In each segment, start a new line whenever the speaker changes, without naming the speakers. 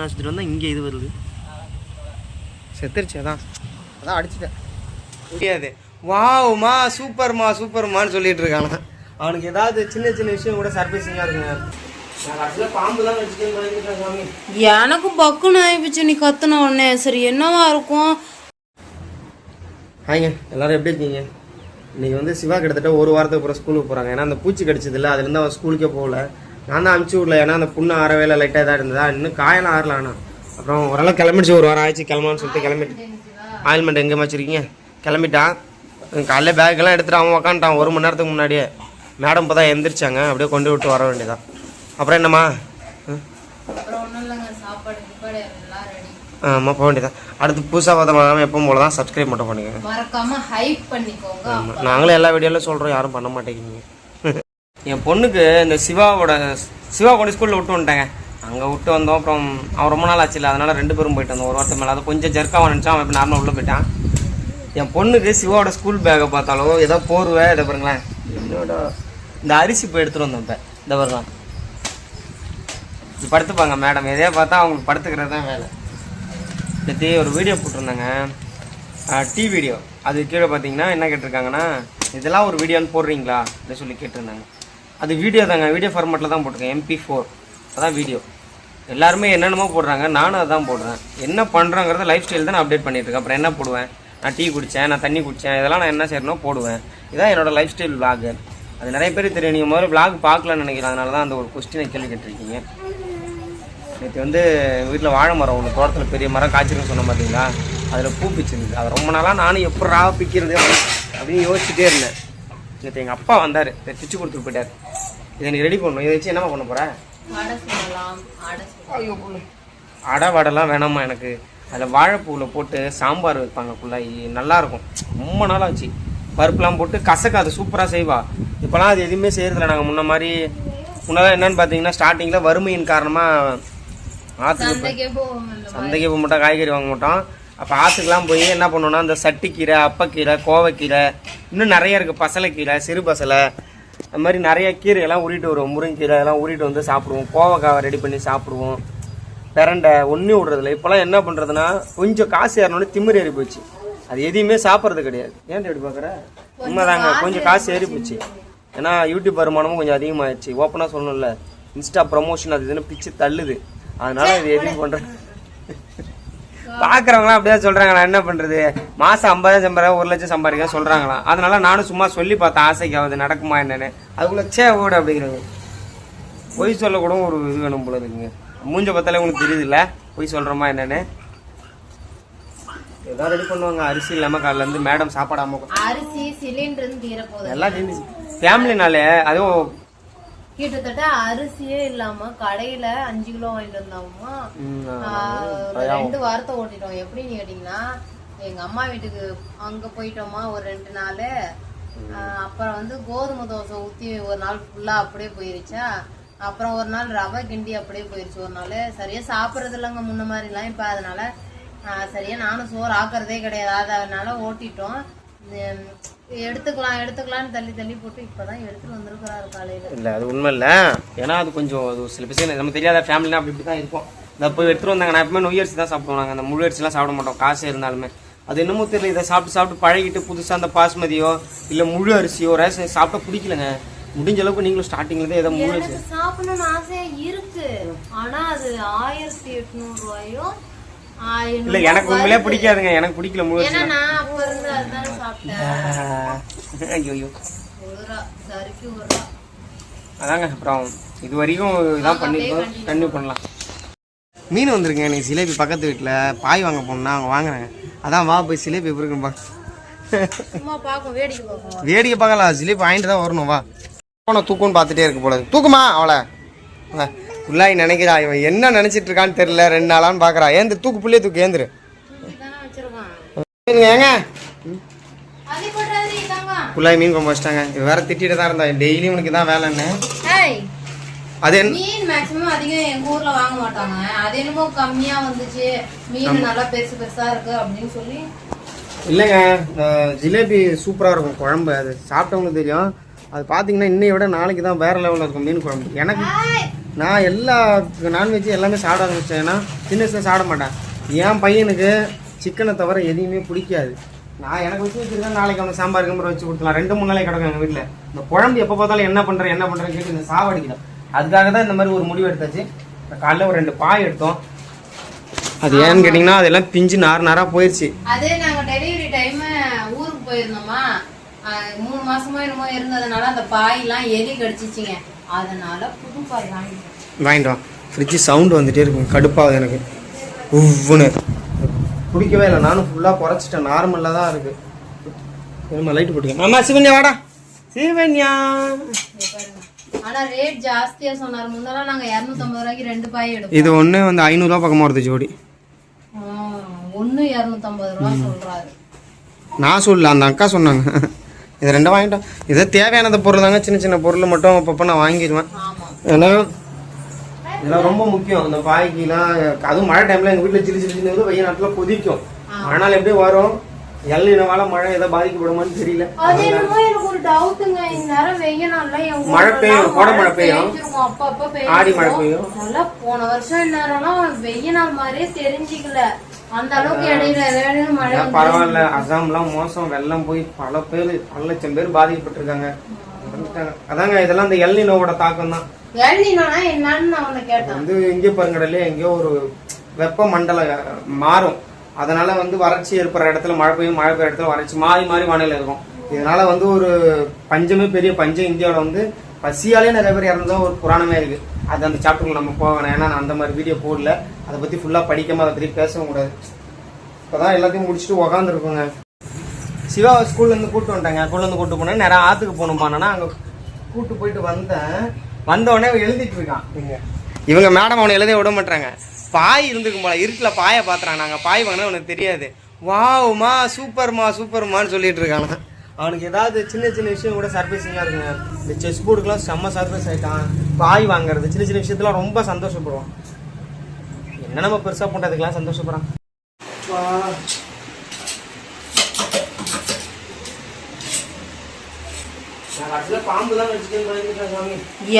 ஆஸ்பத்திரி வந்தால் இங்கே இது வருது. செத்துருச்சு. அதான் அடிச்சுட்டேன் முடியாது. வாவுமா சூப்பர்மான்னு சொல்லிட்டு இருக்காங்க. அவனுக்கு ஏதாவது சின்ன சின்ன விஷயம் கூட சர்ப்ரைசிங்காக இருக்குங்க. பாம்புலாம் வச்சுட்டு
எனக்கு பக்குன்னு ஆயிடுச்சு நீ கத்துன உடனே. சரி என்னவா இருக்கும்?
ஹாய்ங்க, எல்லாரும் எப்படி இருக்கீங்க? இன்னைக்கு வந்து சிவா கிட்டத்தட்ட ஒரு வாரத்துக்கு அப்புறம் ஸ்கூலுக்கு போகிறாங்க. ஏன்னா அந்த பூச்சி கடிச்சது இல்லை, அதுலேருந்து அவன் ஸ்கூலுக்கே போகல. நான் தான் அனுப்பிச்சி விடல. ஏன்னா அந்த புண்ணு ஆறவேல லைட்டாக இதாக இருந்ததா, இன்னும் காயெல்லாம் ஆறல. ஆனால் அப்புறம் ஓரளவு கிளம்பிடுச்சு. ஒரு வாரம் ஆயிடுச்சு கிளம்பான்னு சொல்லிட்டு கிளம்பிட்டு. ஆயில்மெண்ட் எங்கே வச்சுருக்கீங்க? கிளம்பிட்டான். காலைல பேக்கெல்லாம் எடுத்துகிட்டு அவன் உக்காந்துட்டான் 1 மணி நேரத்துக்கு முன்னாடியே. மேடம் இப்போ தான் எந்திரிச்சாங்க, அப்படியே கொண்டு விட்டு வர வேண்டியதான். அப்புறம் என்னம்மா? ஆமாம் போக வேண்டியதான். அடுத்து புதுசாக பார்த்தோம் எப்பவும் போல தான். சப்ஸ்கிரைப் மட்டும் பண்ணிக்கோங்க. நாங்களும் எல்லா வீடியோலையும் சொல்கிறோம், யாரும் பண்ண மாட்டேங்கிறீங்க. என் பொண்ணுக்கு இந்த சிவா கொண்டு ஸ்கூலில் விட்டு வந்துட்டாங்க. அங்கே விட்டு வந்தோம். அப்புறம் அவன் ரொம்ப நாள் ஆச்சு இல்லை, அதனால் 2 பேரும் போயிட்டு வந்தோம். 1 வாரத்துக்கு மேலே. அதை கொஞ்சம் ஜர்க்காக நினச்சான். அவன் இப்போ நார்மலாக உள்ளே போயிட்டான். என் பொண்ணுக்கு சிவாவோட ஸ்கூல் பேக்கை பார்த்தாலும் ஏதோ போர்வை இதை பாருங்களேன். என்னோட இந்த அரிசி போய் எடுத்துகிட்டு வந்தோம். இப்போ இந்த பாருங்க படுத்துப்பாங்க மேடம். எதையா பார்த்தா அவங்களுக்கு படுத்துக்கிறது தான் வேலை. நேற்று ஒரு வீடியோ போட்டிருந்தாங்க, டீ வீடியோ. அது கீழே பார்த்தீங்கன்னா என்ன கேட்டிருக்காங்கன்னா, இதெல்லாம் ஒரு வீடியோன்னு போடுறீங்களா அப்படின்னு சொல்லி கேட்டிருந்தாங்க. அது வீடியோ தாங்க, வீடியோ ஃபார்மேட்டில் தான் போட்டிருக்கேன். MP4 அதான் வீடியோ. எல்லாருமே என்னென்னமோ போடுறாங்க, நானும் அதான் போடுறேன். என்ன பண்ணுறேங்கிறத லைஃப் ஸ்டைல் தான் நான் அப்டேட் பண்ணிட்டுருக்கேன். அப்புறம் என்ன போடுவேன்? நான் டீ குடித்தேன், நான் தண்ணி குடித்தேன், இதெல்லாம் நான் என்ன செய்யணும் போடுவேன். இதான் என்னோடய லைஃப் ஸ்டைல் விளாகு. அது நிறைய பேர் தெரியும். நீங்கள் முதல்ல விளாக் பார்க்கலான்னு நினைக்கிறேன். அதனால தான் அந்த ஒரு கொஸ்டினை கேள்வி கேட்டிருக்கீங்க. நேற்று வந்து வீட்டில் வாழை மரம் ஒன்று தோட்டத்தில் பெரிய மரம் காய்ச்சிருக்குன்னு சொன்ன பார்த்தீங்களா, அதில் பூ பிச்சிருந்துது. அது ரொம்ப நாளாக நானும் எப்படி பிக்கிறது அப்படின்னு யோசிச்சுட்டே இருந்தேன். நேற்று எங்கள் அப்பா வந்தார், பிச்சு கொடுத்துட்டு போயிட்டார். இதை நீ ரெடி பண்ணணும். இதை வச்சு என்னம்மா பண்ண போகிற? அடை வடைலாம் வேணாம்மா எனக்கு. அதில் வாழைப்பூவில் போட்டு சாம்பார் வைப்பாங்க குள்ளாய், நல்லாயிருக்கும். ரொம்ப நாளாக ஆச்சு. பருப்புலாம் போட்டு கசக்காது, சூப்பராக செய்வா. இப்போலாம் அது எதுவுமே செய்கிறதில்ல. நாங்கள் முன்னெல்லாம் என்னென்னு பார்த்தீங்கன்னா, ஸ்டார்டிங்கில் வறுமையின் காரணமாக சந்தைக்கே போக மாட்டோம், காய்கறி வாங்க மாட்டோம். அப்போ ஆற்றுக்கெலாம் போய் என்ன பண்ணுவோன்னா, இந்த சட்டிக்கீரை, அப்பக்கீரை, கோவைக்கீரை, இன்னும் நிறைய இருக்குது, பசலைக்கீரை, சிறு பசலை, அது மாதிரி நிறைய கீரையெல்லாம் உருட்டு வருவோம். முருங்கீரை எல்லாம் உருட்டு வந்து சாப்பிடுவோம். கோவக்காவை ரெடி பண்ணி சாப்பிடுவோம். பிரண்டை ஒன்றும் விடுறதில்ல. இப்போலாம் என்ன பண்ணுறதுன்னா, கொஞ்சம் காசு ஏறினோடனே திமிர் ஏறி போச்சு. அது எதையுமே சாப்பிட்றது கிடையாது. ஏன் எப்படி பார்க்குற? உண்மைதாங்க, கொஞ்சம் காசு ஏறி போச்சு. ஏன்னா யூடியூப் வருமானமும் கொஞ்சம் அதிகமாகிடுச்சு. ஓப்பனாக சொல்லணும்ல, இன்ஸ்டா ப்ரமோஷன் அது இதுன்னு பிச்சு தள்ளுது. அதனால இது எதுவும் பண்ணுறேன். பார்க்குறவங்களாம் அப்படியே சொல்கிறாங்க. நான் என்ன பண்ணுறது, மாதம் 50,000 சம்பாதிக்க 1 லட்சம் சம்பாதிக்க சொல்கிறாங்களாம். அதனால நானும் சும்மா சொல்லி பார்த்தேன், ஆசைக்கு ஆகுது நடக்குமா என்னென்னு. அதுக்குள்ளே ஓடு அப்படிங்கிறது. பொய் சொல்லக்கூட ஒரு இது வேணும் போல இருக்குங்க. மூஞ்ச பார்த்தாலே உங்களுக்கு தெரியுது இல்லை பொய் சொல்கிறோமா என்னென்னு. ஏதாவது ரெடி பண்ணுவாங்க. அரிசி இல்லாமல் காலையிலேருந்து மேடம் சாப்பாடாம
அரிசி சிலிண்டர்
எல்லாம் தெரிஞ்சு ஃபேமிலினாலே. அதுவும்
கிட்டத்தட்ட அரிசியே இல்லாம கடையில 5 கிலோ வாங்கிட்டு வந்தோமா. 2 வாரத்தை ஓட்டிட்டோம். எப்படின்னு கேட்டீங்கன்னா, எங்க அம்மா வீட்டுக்கு அங்க போயிட்டோமா ஒரு 2 நாள். அப்புறம் வந்து கோதுமை தோசை ஊத்தி ஒரு நாள் ஃபுல்லா அப்படியே போயிருச்சா. அப்புறம் ஒரு நாள் ரவை கிண்டி அப்படியே போயிருச்சு. ஒரு நாள் சரியா சாப்பிட்றது இல்லைங்க முன்ன மாதிரிலாம். இப்ப அதனால சரியா நானும் சோறு ஆக்குறதே கிடையாது. அதனால ஓட்டிட்டோம். எடுத்துக்கலாம்னு தள்ளி போட்டு இப்பதான் எடுத்துட்டு வந்திருக்கிறாரு காலையில. இல்ல அது உண்மை இல்ல. ஏன்னா அது கொஞ்சம் அது சில விஷயம் நமக்கு தெரியாத ஃபேமிலினா அப்படி தான் இருக்கும். இந்த போய் எடுத்துட்டு வந்தாங்க. நான் எப்பவுமே நொய் அரிசி தான் சாப்பிடுவோம். நாங்கள் அந்த முழு அரிசிலாம் சாப்பிட மாட்டோம், காசு இருந்தாலுமே. அது என்னமோ தெரியல, இதை சாப்பிட்டு பழகிட்டு புதுசாக அந்த பாஸ்மதியோ இல்லை முழு அரிசியோ ரேஷன் சாப்பிட்டா பிடிக்கலங்க. முடிஞ்ச அளவுக்கு நீங்களும் ஸ்டார்டிங்ல தான் ஏதோ முழு அரிசி சாப்பிடணும்னு ஆசையா இருக்கு. ஆனா அது 1800 ரூபாயோ
இல்ல. எனக்கு உண்மையிலே பிடிக்காதுங்க, எனக்கு பிடிக்கல முழு அரிசி. அதாங்க. அப்புறம் இது வரைக்கும் இதான் பண்ணிருக்கோம், கண்டினியூ பண்ணலாம். மீன் வந்துருங்க. நீ சிலேபி பக்கத்து வீட்டில் பாய் வாங்க போனா அவங்க வாங்குறாங்க. அதான் வா போய் சிலேபி எப்படி இருக்குன்னு வேடிக்கை பார்க்கலாம். சிலேபி வாங்கிட்டு தான் வரணும். வா போன தூக்குன்னு பார்த்துட்டே இருக்கு போல. தூக்குமா அவளை உள்ளாய் நினைக்கிறா. இவன் என்ன நினைச்சிட்டு இருக்கான்னு தெரியல. 2 நாளான்னு பாக்குறா. ஏந்து தூக்கு, புள்ளைய தூக்கு, ஏந்துரு. ஏங்க புள்ளாய் மீன் கொண்டு வச்சிட்டாங்க. வேற திட்டிட்டு தான் இருந்தா, டெய்லி உனக்கு தான் வேலைன்னு. அது
மீன் மேக்ஸிமம் அதிகம் எங்க ஊர்ல வாங்க மாட்டாங்க. அது என்னமோ கம்மியா வந்துச்சு, மீன் நல்லா பெருசா இருக்கு அப்படின்னு சொல்லி.
இல்லைங்க, ஜிலேபி சூப்பரா இருக்கும் குழம்பு. அது சாப்பிட்டவங்களுக்கு தெரியும். அது பாத்தீங்கன்னா இன்னைய விட நாளைக்கு தான் வேற லெவலில் இருக்கும் மீன் குழம்பு. எனக்கு நான் எல்லா நான்வெஜ்ஜும் எல்லாமே சாப்பிட ஆரம்பிச்சேன். ஏன்னா சின்ன வயசுல சாப்பிட மாட்டேன். என் பையனுக்கு சிக்கனை தவிர எதையுமே பிடிக்காது. நான் எனக்கு வச்சுருக்கேன், நாளைக்கு அவனுக்கு சாம்பார் கம்பர் வச்சு கொடுத்துலாம். 2-3 நாளைக்கு கிடக்கும் எங்கள் வீட்டில். இந்த குழம்பு எப்போ பார்த்தாலும் என்ன பண்ணுறேன்னு கேட்டு இந்த சாவடிக்கணும். அதுக்காக தான் இந்த மாதிரி ஒரு முடிவு எடுத்தாச்சு. காலைல ஒரு 2 பாய் எடுத்தோம். அது ஏன்னு கேட்டிங்கன்னா அதெல்லாம் பிஞ்சு நாராக போயிடுச்சு.
அதே நாங்கள் டெலிவரி டைமு ஊருக்கு போயிருந்தோமா, 3 மாசமா என்னமோ இருந்ததுனால அந்த பாயெல்லாம் எலி கடிச்சிச்சிங்க. அதனால புது பாய் வாங்கிட்டோம்.
ஃப்ரிட்ஜு சவுண்டு வந்துட்டே இருக்கும், கடுப்பாகுது எனக்கு. உவ்வுன்னு பிடிக்கவே இல்லை. நானும் ஃபுல்லாக குறைச்சிட்டேன், நார்மலாக தான் இருக்குது. திரும்ப லைட்டு போட்டுக்கேன். ஆமாம் சிவன்யா வாடா. சிவன்யா
ஆனா ரேட் ஜாஸ்தியா சொன்னார். முன்னெல்லாம் நாங்க 250 ரூபாய்க்கு 2 பாய் எடுப்போம்.
இது ஒன்று வந்து 500 ரூபா பக்கமாக வருது ஜோடி.
ஒன்று 250 ரூபா சொல்றாரு.
நான் சொல்லல, அந்த அக்கா சொன்னாங்க. இது 2 வாங்கிட்டோம். இதே தேவையானத பொருள் தாங்க, சின்ன சின்ன பொருள் மட்டும் அப்பப்போ நான் வாங்கிடுவேன். ஏன்னா இதெல்லாம் ரொம்ப முக்கியம். இந்த பாய்க்கெல்லாம் அதுவும் மழை டைம்ல எங்கள் வீட்டில் சில்லு சில்லு வெயில் நாட்டில் கொதிக்கும். ஆனால் எப்படி வரும் எல்லினவால மழை ஏதோ பாதிக்கப்படுமான்னு தெரியல. மழை பெய்யும், கோடை மழை பெய்யும், ஆடி மழை பெய்யும்.
போன வருஷம் இந்நேரம்லாம் வெய்ய நாள் மாதிரியே தெரிஞ்சுக்கல. அந்த அளவுக்கு இடையில மழை.
பரவாயில்ல, அசாம்லாம் மோசம், வெள்ளம் போய் பல லட்சம் பேர் பாதிக்கப்பட்டிருக்காங்க. அதாங்க இதெல்லாம் இந்த எல்லினோவோட தாக்கம் தான். வந்து இங்கே பாருங்கடலே எங்கேயோ ஒரு வெப்ப மண்டல மாறும். அதனால வந்து வறட்சி ஏற்படுற இடத்துல மழை பெய்யும், மழை பெய்யுற இடத்துல வறட்சி மாறி வானிலை இருக்கும். இதனால வந்து ஒரு பஞ்சமே பெரிய பஞ்சம். இந்தியாவில் வந்து பசியாலே நிறைய பேர் இறந்தா ஒரு புராணமே இருக்கு. அது அந்த சாப்டர்ல நம்ம போகணும். ஏன்னா நான் அந்த மாதிரி வீடியோ போடல, அதை பத்தி ஃபுல்லா படிக்காம அதை பத்தி பேசவும் கூடாது. இப்பதான் எல்லாத்தையும் முடிச்சுட்டு உக்காந்துருக்கோங்க. சிவா ஸ்கூல்ல இருந்து கூப்பிட்டு வந்துட்டாங்க. ஸ்கூல்ல இருந்து கூப்பிட்டு போனேன். நேரம் ஆத்துக்கு போகணும் பானா அங்க கூப்பிட்டு போயிட்டு வந்தோடனே எழுதிட்டு இருக்கான். இவங்க மேடம் அவனை எழுத விட மாட்டாங்க. பாய் இருந்துக்கும் போல இருட்டில் பாயை பார்த்துறான். நாங்கள் பாய் வாங்கினா அவனுக்கு தெரியாது. வாவுமா சூப்பர்மான்னு சொல்லிட்டு இருக்காங்க. அவனுக்கு ஏதாவது சின்ன சின்ன விஷயம் கூட சர்ப்ரைசிங்காக இருக்குங்க. இந்த செஸ் போர்டுக்கெலாம் செம்ம சர்ப்ரைஸ் ஆகிட்டான். பாய் வாங்குறது சின்ன சின்ன விஷயத்துலாம் ரொம்ப சந்தோஷப்படுவான். என்ன நம்ம பெருசாக பண்ணுறதுக்கெல்லாம் சந்தோஷப்படுறான்.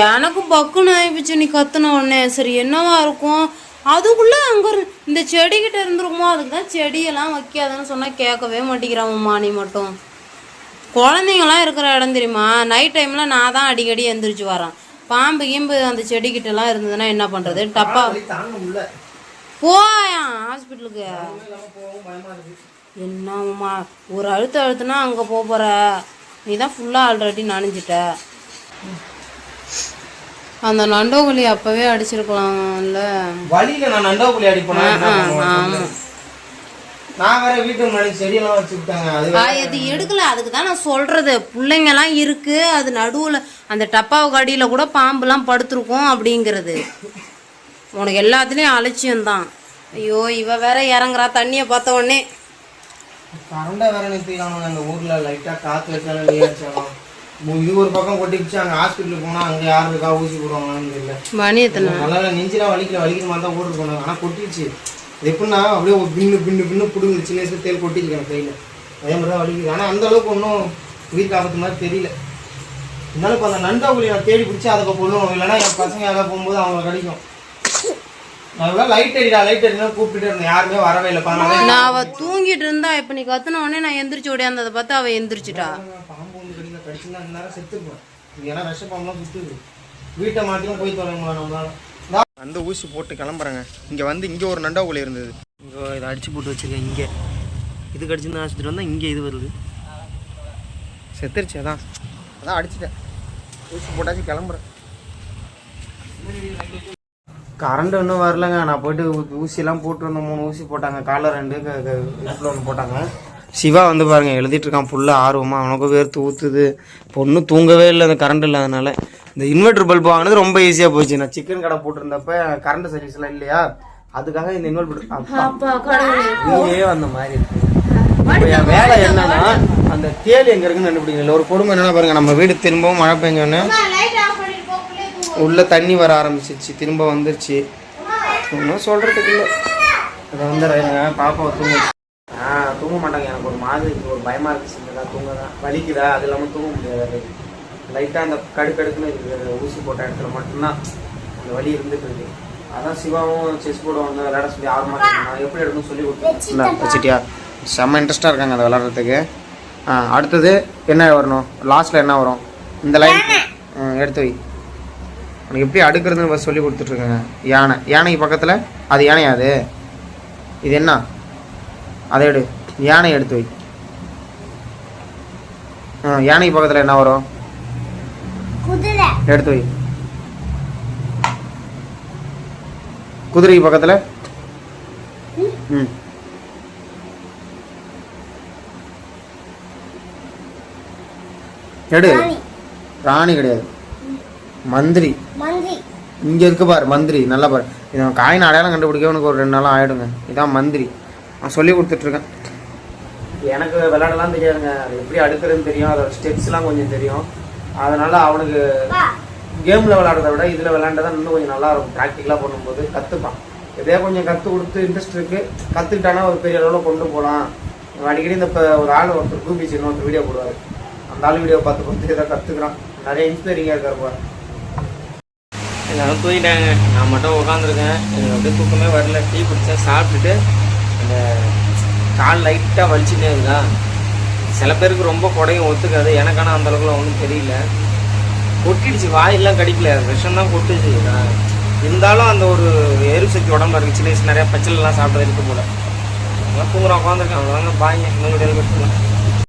எனக்கு பக்குன்னு ஆயிடுச்சு நீ கத்துன உடனே. சரி என்னவா இருக்கும் அதுக்குள்ள அங்க இந்த செடிகிட்ட இருந்துருமோ, அதுக்குதான் செடியெல்லாம் வைக்காதுன்னு சொன்னா கேட்கவே மாட்டேங்கிறாமம்மா. நீ மட்டும் குழந்தைங்களாம் இருக்கிற இடம் தெரியுமா? நைட் டைம்ல நான் தான் அடிக்கடி எந்திரிச்சு வரேன். பாம்பு கீம்பு அந்த செடிக்கிட்ட எல்லாம் இருந்ததுன்னா என்ன பண்றது? டப்பா போயா ஹாஸ்பிட்டலுக்கு. என்னம்மா ஒரு அழுத்துனா அங்க போற. நீ தான் ஃபுல்லாக ஆல்ரெடி நனைஞ்சிட்ட. அந்த நண்டோகுழி அப்பவே அடிச்சிருக்கலாம்ல.
வழியில நான் நண்டோகுழி அடிப்பேன். நான் வேற வீட்டுக்கு முன்னாடி செடியெல்லாம் வச்சுக்கிட்டாங்க.
அது எடுக்கல. அதுக்கு தான் நான் சொல்றது, பிள்ளைங்கெல்லாம் இருக்கு, அது நடுவில் அந்த டப்பாவுக்கு அடியில் கூட பாம்புலாம் படுத்துருக்கும் அப்படிங்கிறது. உனக்கு எல்லாத்துலேயும் அலட்சியம்தான். ஐயோ இவ வேற இறங்குறா தண்ணியை பார்த்த உடனே.
கரண்டா வேற நிறுத்திக்கலாம். அந்த ஊர்ல லைட்டா காத்து வச்சாலும் நீச்சாலும் இது ஒரு பக்கம் கொட்டிக்கிச்சு. அங்க ஹாஸ்பிட்டலுக்கு போனா அங்க யாரு இருக்கா ஊசி போடுவாங்கன்னு தெரியல. மணியத்தனை நல்லா நெஞ்சிலாம் வலிக்கிற மாதிரி தான் ஊருக்கு போனாங்க. ஆனா கொட்டிடுச்சு. எப்படின்னா அப்படியே ஒரு பின்னு பிடுங்குது. சின்ன வயசுல தேல் கொட்டிருக்கேன் கையில. அதே மாதிரி தான் வலிக்குது. ஆனா அந்த அளவுக்கு ஒன்றும் வீட்டு ஆபத்து மாதிரி தெரியல. இருந்தாலும் இப்போ அந்த நண்டாகுழி நான் தேடி பிடிச்சி அதை பொண்ணும். இல்லைன்னா என் பசங்க யாராவது போகும்போது அவங்களை கிடைக்கும். லைட் அடினா கூப்பிட்டு இருந்தேன். யாருமே வரவே இல்லை.
நான் அவ தூங்கிட்டு இருந்தா இப்ப நீ கத்துன உடனே நான் எந்திரிச்சு ஓடியாந்ததை பார்த்து அவ எந்திரிச்சிட்டா.
பாம்பு வந்து கடியில கடிச்சுன்னா நேரம் செத்துருப்பேன். ஏன்னா விஷ பாம்புலாம் சுத்துது. வீட்டை மாட்டியும் போய் தொலைங்களா நம்மளால. அந்த ஊசி போட்டு கிளம்புறாங்க. இங்கே வந்து இங்கே ஒரு நண்டாகுழி இருந்தது. இங்கே இதை அடிச்சு போட்டு வச்சிருக்கேன். இங்கே இது கடிச்சுன்னு ஆஸ்பத்திரி வந்தால் இங்கே இது வருது. செத்துருச்சு. அதான் அடிச்சுட்டேன். ஊசி போட்டாச்சு கிளம்புறேன். கரண்ட் இன்னும் வரலங்க. நான் போயிட்டு ஊசியெல்லாம் போட்டு வந்தோம். 3 ஊசி போட்டாங்க. காலைல 2 இடுப்பில் 1 போட்டாங்க. சிவா வந்து பாருங்க எழுதிட்டு இருக்கான் ஃபுல்லாக ஆர்வமாக. அவனுக்கும் வேர்த்து ஊற்றுது. பொண்ணு தூங்கவே இல்லை அந்த கரண்ட் இல்லாதனால. இந்த இன்வெர்டர் பல்ப் வாங்கினது ரொம்ப ஈஸியாக போச்சு. நான் சிக்கன் கடை போட்டிருந்தப்ப கரண்ட் சர்வீஸ்லாம் இல்லையா, அதுக்காக இந்த இன்வெர்டர் அந்த மாதிரி இருக்கு. இப்போ என் வேலை என்னன்னா அந்த தேல் எங்கே இருக்குன்னு கண்டுபிடிக்கல. ஒரு கொடுமை என்னன்னா பாருங்க, நம்ம வீடு திரும்பவும் மழை பெஞ்சோன்னே உள்ள தண்ணி வர ஆரம்பிச்சிருச்சு. திரும்ப வந்துருச்சு. ஒன்றும் சொல்றதுக்கு இல்லை. அதை வந்துடுறேங்க. பாப்பாவை தூங்க மாட்டாங்க. எனக்கு ஒரு மாதிரி ஒரு பயமா இருக்கு. சின்னதா தூங்கதான் வலிக்குதா, அது இல்லாமல் தூங்க முடியாது. லைட்டாக அந்த கடுக்குன்னு இருக்குது. ஊசி போட்ட இடத்துல மட்டும்தான் இந்த வலி இருந்துட்டு இருக்கு. அதான் சிவாவும் செஸ் போர்டு வந்து விளையாட சொல்லி ஆர்வமாக நான் எப்படி எடுக்கணும்னு சொல்லி கொடுத்தேன். வச்சுட்டியா? செம்ம இன்ட்ரெஸ்ட்டாக இருக்காங்க அதை விளாட்றதுக்கு. அடுத்தது என்ன வரணும்? லாஸ்ட்டில் என்ன வரும்? இந்த லைன் எடுத்து வை. உனக்கு எப்படி அடுக்கிறதுன்னு ஃபஸ்ட் சொல்லி கொடுத்துட்ருக்காங்க. யானை, யானைக்கு பக்கத்தில் அது யானையா? அது இது என்ன? அதை எடு, யானை எடுத்து வை. யானைக்கு பக்கத்தில் என்ன வரும்? எடுத்து வை. குதிரைக்கு பக்கத்தில் எடு. ராணி கிடையாது, மந்திரி. இங்க இருக்கு பாரு மந்திரி. நல்லா பாரு. இது காயின் அடையாளம் கண்டுபிடிக்க உனக்கு ஒரு 2 நாளாக ஆயிடுங்க. இதான் மந்திரி. நான் சொல்லி கொடுத்துட்ருக்கேன். எனக்கு விளையாடலாம் தெரியாதுங்க. அது எப்படி அடுக்கிறதுன்னு தெரியும், அதோட ஸ்டெப்ஸ்லாம் கொஞ்சம் தெரியும். அதனால அவனுக்கு கேமில் விளையாடுறத விட இதில் விளையாண்டதான் இன்னும் கொஞ்சம் நல்லா இருக்கும். ப்ராக்டிக்கலாக பண்ணும்போது கற்றுப்பான். எதையோ கொஞ்சம் கற்றுக் கொடுத்து இன்ட்ரெஸ்ட் இருக்குது, கற்றுக்கிட்டானா ஒரு பெரிய அளவில் கொண்டு போகலாம். அடிக்கடி இந்த இப்போ ஒரு ஆள் ஒருத்தர் கூப்பிச்சு இன்னொருத்தர் வீடியோ போடுவார். அந்த ஆள் வீடியோ பார்த்து எதாவது கற்றுக்குறான். நிறைய இன்ஸ்பைரிங்காக இருக்கார் போவார். எல்லாரும் தூங்கிட்டாங்க, நான் மட்டும் உட்காந்துருக்கேன். எனக்கு அப்படியே தூக்கமே வரல. டீ குடித்தேன், சாப்பிட்டுட்டு அந்த கால் லைட்டாக வலிச்சுட்டே இருக்கா. சில பேருக்கு ரொம்ப குடையும் ஒத்துக்காது. எனக்கான அந்த அளவுக்குலாம் ஒன்றும் தெரியல. கொட்டிடுச்சு, வாயெல்லாம் கடிக்கல, விஷம் தான் கொட்டுச்சு. இருந்தாலும் அந்த ஒரு எரிசக்தி உடம்புல இருக்குது. சின்ன வயசு நிறையா பச்சைலாம் சாப்பிட்றது இருக்கு போல. நல்லா தூங்குறோம், உட்காந்துருக்கேன். அவ்வளோதாங்க. பாய்ங்க, இன்னொரு வீடியோவில் எடுத்துக்கலாம்.